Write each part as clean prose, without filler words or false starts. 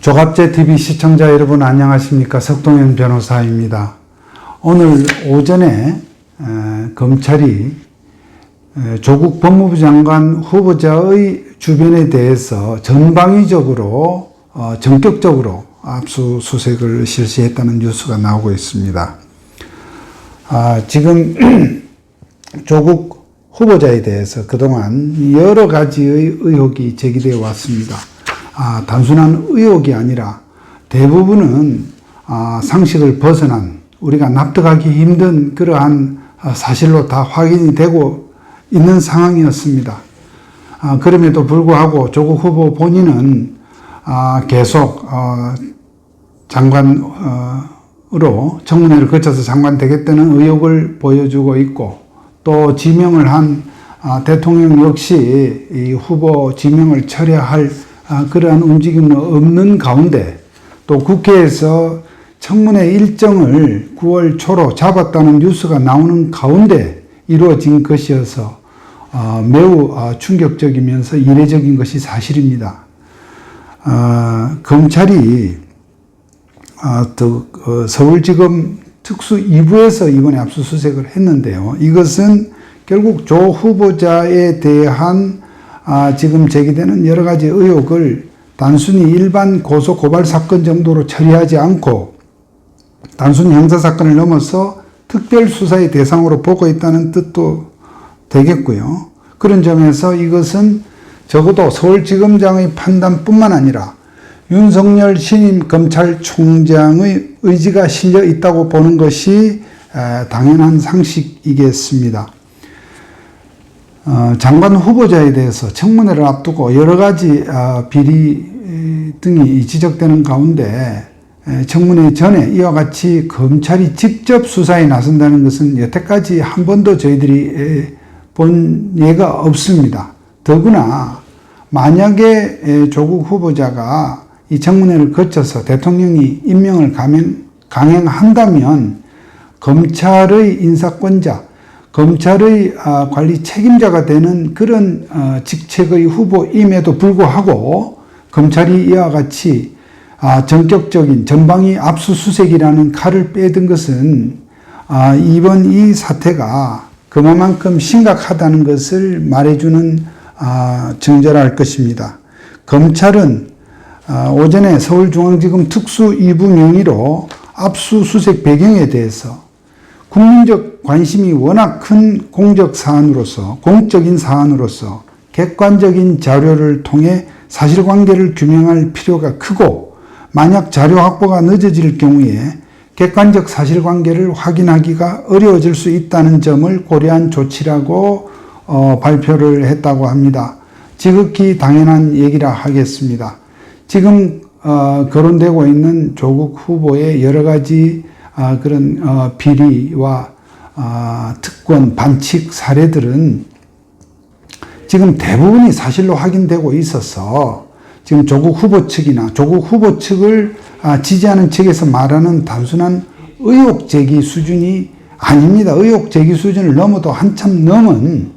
조갑제TV 시청자 여러분 안녕하십니까? 석동현 변호사입니다. 오늘 오전에 검찰이 조국 법무부 장관 후보자의 주변에 대해서 전방위적으로 전격적으로 압수수색을 실시했다는 뉴스가 나오고 있습니다. 지금 조국 후보자에 대해서 그동안 여러 가지의 의혹이 제기되어 왔습니다. 단순한 의혹이 아니라 대부분은 상식을 벗어난 우리가 납득하기 힘든 그러한 사실로 다 확인이 되고 있는 상황이었습니다. 그럼에도 불구하고 조국 후보 본인은 계속 장관으로 청문회를 거쳐서 장관 되겠다는 의혹을 보여주고 있고, 또 지명을 한 대통령 역시 이 후보 지명을 철회할 그러한 움직임은 없는 가운데, 또 국회에서 청문회 일정을 9월 초로 잡았다는 뉴스가 나오는 가운데 이루어진 것이어서 매우 충격적이면서 이례적인 것이 사실입니다. 검찰이 서울지검 특수 2부에서 이번에 압수수색을 했는데요. 이것은 결국 조 후보자에 대한 지금 제기되는 여러 가지 의혹을 단순히 일반 고소 고발 사건 정도로 처리하지 않고 단순히 형사사건을 넘어서 특별수사의 대상으로 보고 있다는 뜻도 되겠고요. 그런 점에서 이것은 적어도 서울지검장의 판단뿐만 아니라 윤석열 신임 검찰총장의 의지가 실려 있다고 보는 것이 당연한 상식이겠습니다. 장관 후보자에 대해서 청문회를 앞두고 여러 가지 비리 등이 지적되는 가운데 청문회 전에 이와 같이 검찰이 직접 수사에 나선다는 것은 여태까지 한 번도 저희들이 본 예가 없습니다. 더구나 만약에 조국 후보자가 이 청문회를 거쳐서 대통령이 임명을 강행한다면 검찰의 인사권자, 검찰의 관리 책임자가 되는 그런 직책의 후보임에도 불구하고 검찰이 이와 같이 전격적인 전방위 압수수색이라는 칼을 빼든 것은 이번 이 사태가 그만큼 심각하다는 것을 말해주는 증거랄 것입니다. 검찰은 오전에 서울중앙지검 특수 2부 명의로 압수수색 배경에 대해서 국민적 관심이 워낙 큰 공적인 사안으로서 객관적인 자료를 통해 사실관계를 규명할 필요가 크고, 만약 자료 확보가 늦어질 경우에 객관적 사실관계를 확인하기가 어려워질 수 있다는 점을 고려한 조치라고 발표를 했다고 합니다. 지극히 당연한 얘기라 하겠습니다. 지금 거론되고 있는 조국 후보의 여러 가지 그런 비리와 특권, 반칙 사례들은 지금 대부분이 사실로 확인되고 있어서 지금 조국 후보 측이나 조국 후보 측을 지지하는 측에서 말하는 단순한 의혹 제기 수준이 아닙니다. 의혹 제기 수준을 넘어도 한참 넘은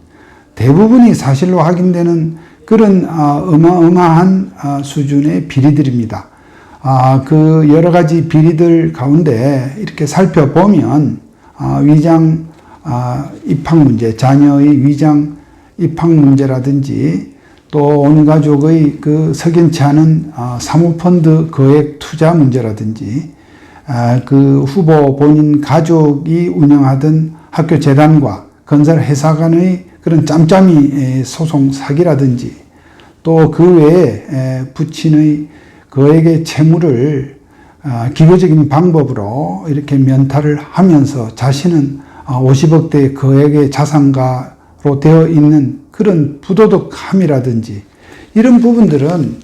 대부분이 사실로 확인되는 그런 어마어마한 수준의 비리들입니다. 그 여러 가지 비리들 가운데 이렇게 살펴보면 위장 입학 문제, 자녀의 위장 입학 문제라든지, 또 온 가족의 그 석연치 않은 사모펀드 거액 투자 문제라든지, 그 후보 본인 가족이 운영하던 학교 재단과 건설 회사 간의 그런 짬짬이 소송 사기라든지, 또 그 외에 부친의 거액의 채무를 기교적인 방법으로 이렇게 면탈을 하면서 자신은 50억대의 거액의 자산가로 되어 있는 그런 부도덕함이라든지, 이런 부분들은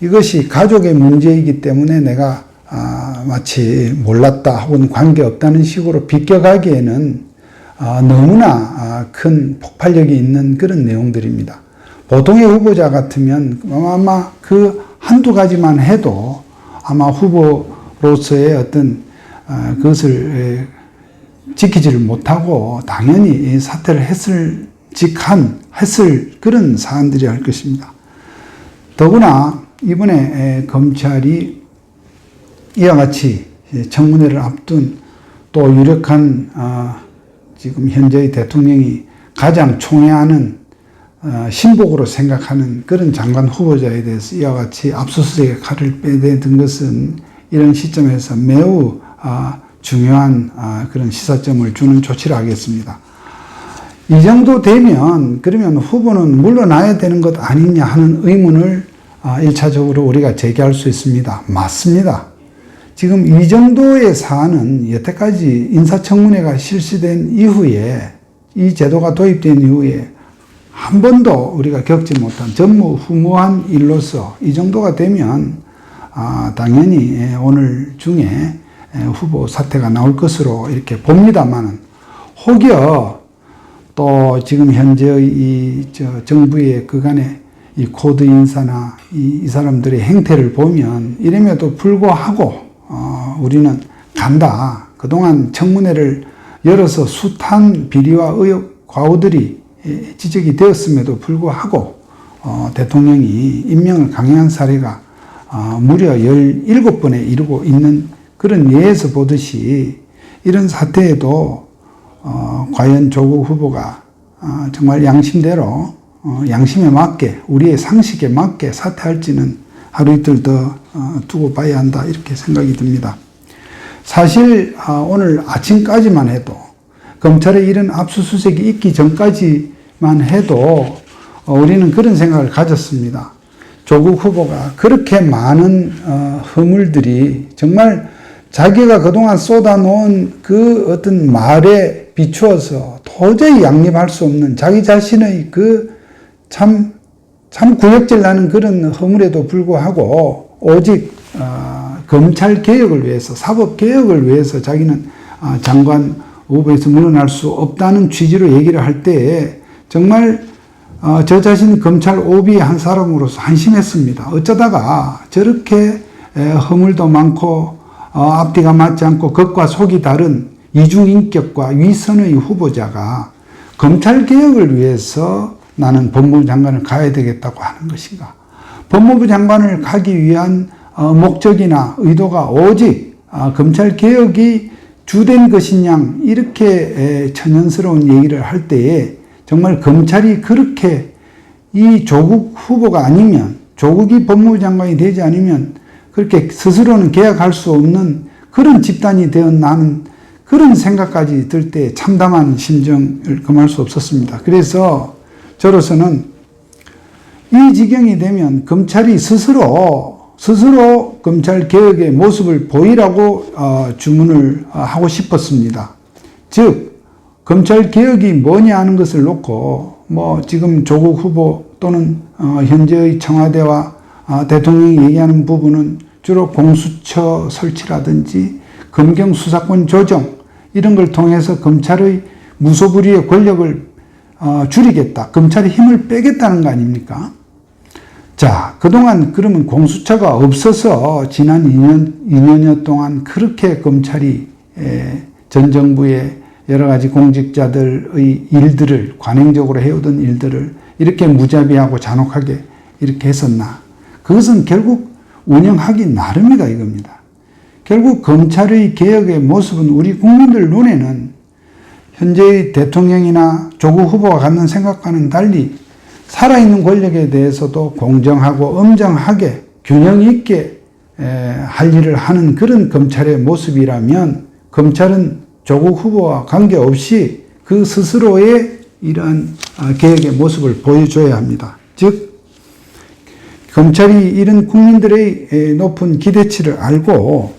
이것이 가족의 문제이기 때문에 내가 마치 몰랐다 혹은 관계없다는 식으로 비껴가기에는 너무나 큰 폭발력이 있는 그런 내용들입니다. 보통의 후보자 같으면 아마 그 한두 가지만 해도 아마 후보로서의 어떤 그것을 지키지를 못하고 당연히 사퇴를 했을 그런 사안들이 할 것입니다. 더구나 이번에 검찰이 이와 같이 청문회를 앞둔 또 유력한 지금 현재의 대통령이 가장 총애하는 신복으로 생각하는 그런 장관 후보자에 대해서 이와 같이 압수수색의 칼을 빼댄 것은 이런 시점에서 매우 중요한 그런 시사점을 주는 조치를 하겠습니다. 이 정도 되면 그러면 후보는 물러나야 되는 것 아니냐 하는 의문을 1차적으로 우리가 제기할 수 있습니다. 맞습니다. 지금 이 정도의 사안은 여태까지 인사청문회가 실시된 이후에 이 제도가 도입된 이후에 한 번도 우리가 겪지 못한 전무후무한 일로서 이 정도가 되면 당연히 오늘 중에 후보 사퇴가 나올 것으로 이렇게 봅니다만은 혹여 또 지금 현재의 이 정부의 그간의 이 코드 인사나 이 사람들의 행태를 보면 이름에도 불구하고 우리는 간다. 그동안 청문회를 열어서 숱한 비리와 의혹, 과오들이 지적이 되었음에도 불구하고 대통령이 임명을 강행한 사례가 무려 17번에 이르고 있는 그런 예에서 보듯이 이런 사태에도 과연 조국 후보가 정말 양심대로 양심에 맞게 우리의 상식에 맞게 사퇴할지는 하루 이틀 더 두고 봐야 한다 이렇게 생각이 듭니다. 사실 오늘 아침까지만 해도 검찰의 이런 압수수색이 있기 전까지만 해도 우리는 그런 생각을 가졌습니다. 조국 후보가 그렇게 많은 허물들이 정말 자기가 그동안 쏟아놓은 그 어떤 말에 비추어서 도저히 양립할 수 없는 자기 자신의 그 참 구역질 나는 그런 허물에도 불구하고 오직 검찰 개혁을 위해서 사법 개혁을 위해서 자기는 장관 후보에서 물러날 수 없다는 취지로 얘기를 할 때에 정말 저 자신 검찰 오비 한 사람으로서 한심했습니다. 어쩌다가 저렇게 허물도 많고 앞뒤가 맞지 않고 겉과 속이 다른 이중인격과 위선의 후보자가 검찰 개혁을 위해서 나는 법무부 장관을 가야 되겠다고 하는 것인가? 법무부 장관을 가기 위한 목적이나 의도가 오직 검찰 개혁이 주된 것이냐 이렇게 천연스러운 얘기를 할 때에 정말 검찰이 그렇게 이 조국 후보가 아니면 조국이 법무부 장관이 되지 않으면 그렇게 스스로는 개혁할 수 없는 그런 집단이 되었나는 그런 생각까지 들 때 참담한 심정을 금할 수 없었습니다. 그래서 저로서는 이 지경이 되면 검찰이 스스로 검찰 개혁의 모습을 보이라고 주문을 하고 싶었습니다. 즉 검찰 개혁이 뭐냐 하는 것을 놓고 지금 조국 후보 또는 현재의 청와대와 대통령이 얘기하는 부분은 주로 공수처 설치라든지 검경 수사권 조정 이런 걸 통해서 검찰의 무소불위의 권력을 줄이겠다. 검찰의 힘을 빼겠다는 거 아닙니까? 자, 그동안 그러면 공수처가 없어서 지난 2년여 동안 그렇게 검찰이 전 정부의 여러 가지 공직자들의 일들을 관행적으로 해오던 일들을 이렇게 무자비하고 잔혹하게 이렇게 했었나? 그것은 결국 운영하기 나름이다 이겁니다. 결국 검찰의 개혁의 모습은 우리 국민들 눈에는 현재의 대통령이나 조국 후보가 갖는 생각과는 달리 살아있는 권력에 대해서도 공정하고 엄정하게 균형 있게 할 일을 하는 그런 검찰의 모습이라면 검찰은 조국 후보와 관계없이 그 스스로의 이러한 개혁의 모습을 보여줘야 합니다. 즉 검찰이 이런 국민들의 높은 기대치를 알고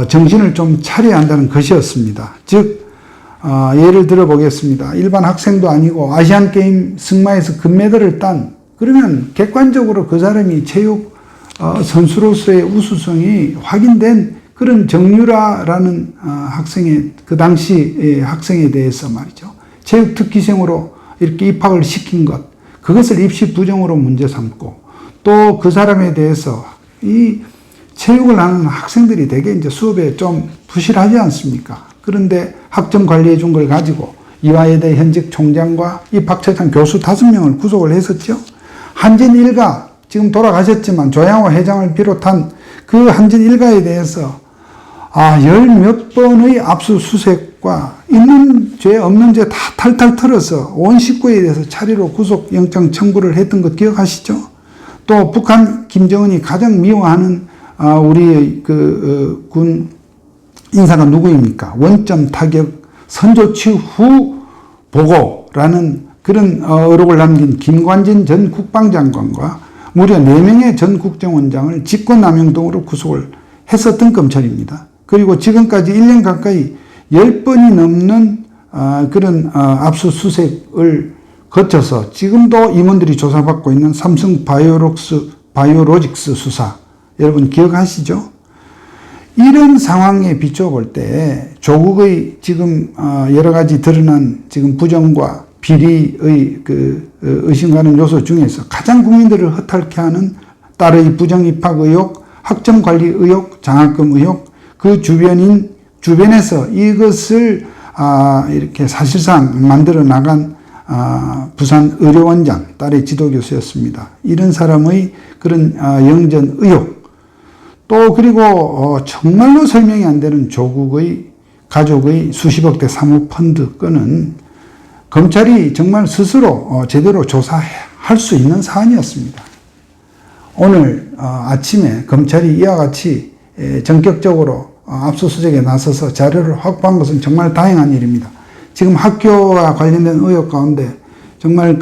정신을 좀 차려야 한다는 것이었습니다. 즉 예를 들어 보겠습니다. 일반 학생도 아니고 아시안게임 승마에서 금메달을 딴 그러면 객관적으로 그 사람이 체육 선수로서의 우수성이 확인된 그런 정유라라는 학생의 그 당시 학생에 대해서 말이죠. 체육 특기생으로 이렇게 입학을 시킨 것 그것을 입시 부정으로 문제 삼고 또 그 사람에 대해서 이 체육을 하는 학생들이 되게 이제 수업에 좀 부실하지 않습니까? 그런데 학점 관리해 준 걸 가지고 이화여대 현직 총장과 입학처장 교수 5명을 구속을 했었죠. 한진 일가 지금 돌아가셨지만 조양호 회장을 비롯한 그 한전 일가에 대해서 열 몇 번의 압수수색과 있는 죄 없는 죄 다 탈탈 털어서 온 식구에 대해서 차례로 구속영장 청구를 했던 것 기억하시죠? 또 북한 김정은이 가장 미워하는 우리의 군 인사가 누구입니까? 원점 타격 선조치 후 보고라는 그런 어록을 남긴 김관진 전 국방장관과 무려 4명의 전 국정원장을 직권남용 등으로 구속을 했었던 검찰입니다. 그리고 지금까지 1년 가까이 10번이 넘는 그런 압수수색을 거쳐서 지금도 임원들이 조사받고 있는 삼성 바이오로직스 수사, 여러분 기억하시죠? 이런 상황에 비춰볼 때 조국의 지금 여러 가지 드러난 지금 부정과 비리의 의심 가는 요소 중에서 가장 국민들을 허탈케 하는 딸의 부정 입학 의혹, 학점 관리 의혹, 장학금 의혹, 그 주변에서 이것을 이렇게 사실상 만들어 나간 부산 의료원장, 딸의 지도교수였습니다. 이런 사람의 그런 영전 의혹, 또 그리고 정말로 설명이 안 되는 조국의 가족의 수십억대 사모펀드 건은 검찰이 정말 스스로 제대로 조사할 수 있는 사안이었습니다. 오늘 아침에 검찰이 이와 같이 전격적으로 압수수색에 나서서 자료를 확보한 것은 정말 다행한 일입니다. 지금 학교와 관련된 의혹 가운데 정말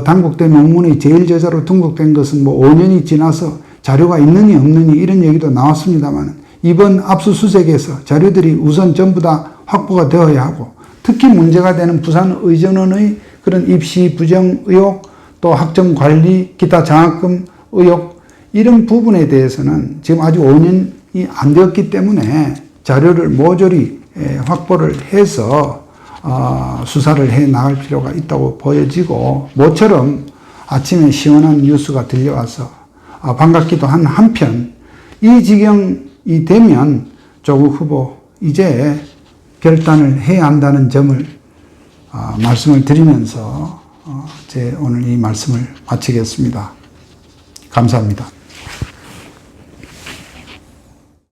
당국된 논문이 제일 저자로 등록된 것은 5년이 지나서 자료가 있느니 없느니 이런 얘기도 나왔습니다만 이번 압수수색에서 자료들이 우선 전부 다 확보가 되어야 하고 특히 문제가 되는 부산의전원의 그런 입시 부정 의혹, 또 학점 관리, 기타 장학금 의혹, 이런 부분에 대해서는 지금 아직 5년이 안 되었기 때문에 자료를 모조리 확보를 해서 수사를 해 나갈 필요가 있다고 보여지고, 모처럼 아침에 시원한 뉴스가 들려와서 반갑기도 한 한편, 이 지경이 되면 조국 후보 이제 결단을 해야 한다는 점을 말씀을 드리면서 제 오늘 이 말씀을 마치겠습니다. 감사합니다.